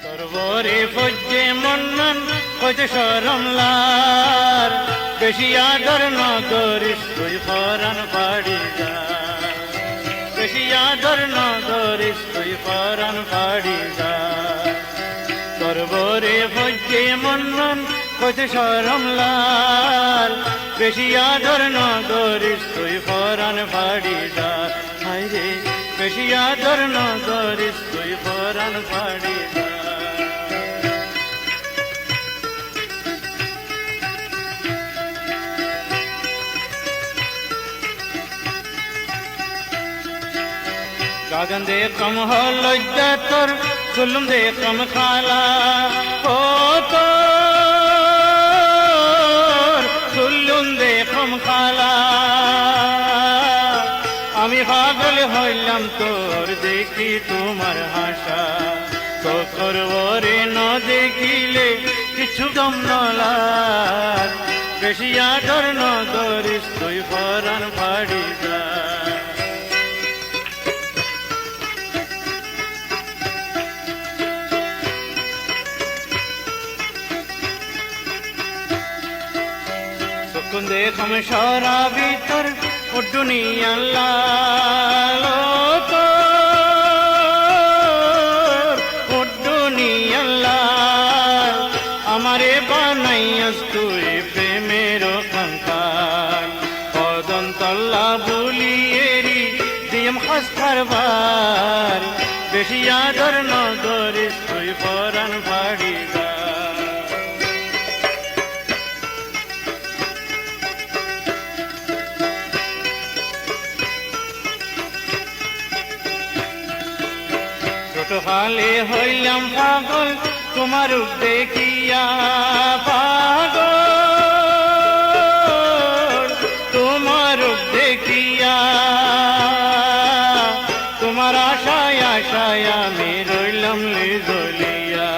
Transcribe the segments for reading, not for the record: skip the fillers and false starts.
তোরবরে ফজ্জে মন্নন কইতে শরম লার বেশি আদর ন করিস তুই ফরান ফাড়ি যা বেশি আদর ন করিস তুই ফরান ফাড়ি যা তোরবরে ফজ্জে মন্নন কইতে শরম লার বেশি আদর ন করিস তুই ফরান ফাড়ি যা হায় রে বেশি আদর ন করিস তুই ফরান ফাড়ি যা গাগন দে কম হলজ্জা তোর জুলুম দে কম খালা ও তোর জুলুম দে কম খালা আমি পাগল হইলাম তোর দেখি তোমার হাসা তো করবরে ন দেখিলে কিছু দম নলার বেশি আদর ন করিস তুই ফরান ফাড়ি যা কুন্দে কম সারা ভিতর ও দুনিয়া লাল ও দুনিয়া লাল আমারে বানাইয়াস তুই প্রেমের কঙ্কাল কদম তল্লা বুলিয়েরি দিম হাস কারবার বেশি আদর ন করিস তুই ফরান ফাড়ি যা হালে হইলাম পাগল তোমার রূপ দেখিয়া পাগল তোমার রূপ দেখিয়া তোমার আশায় আশায় আমি রইলাম লিজলিয়া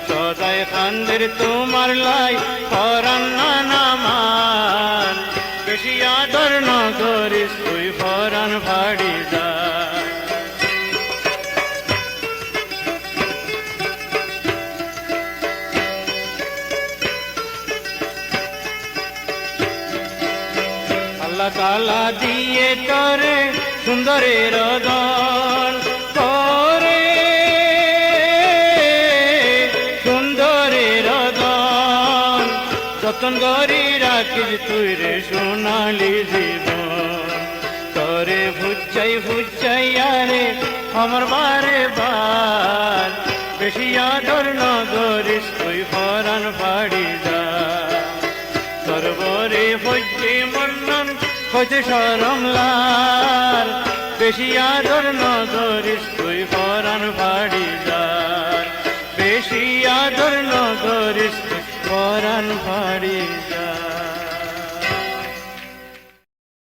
সদাই খান্দের তোমার লাই ফরান নামান বেশি আদর ন করিস তুই ফরান ফাড়ি যা আল্লাহ তাআলা দিয়ে তোরে সুন্দরের দন করে সুন্দরের দন যতন করি রাখিস তুই রে সোনালি জীবন তোরে ফুচাই আরে আমার বারে বার বেশি আদর ন করিস তুই ফরান ফাড়ি যা তোরবরে ফজ্জে মন্নন কইতে শরম লার বেশি আদর ন করিস তুই ফরান ফাড়ি যা বেশি আদর ন করিস তুই ফরান ফাড়ি যা।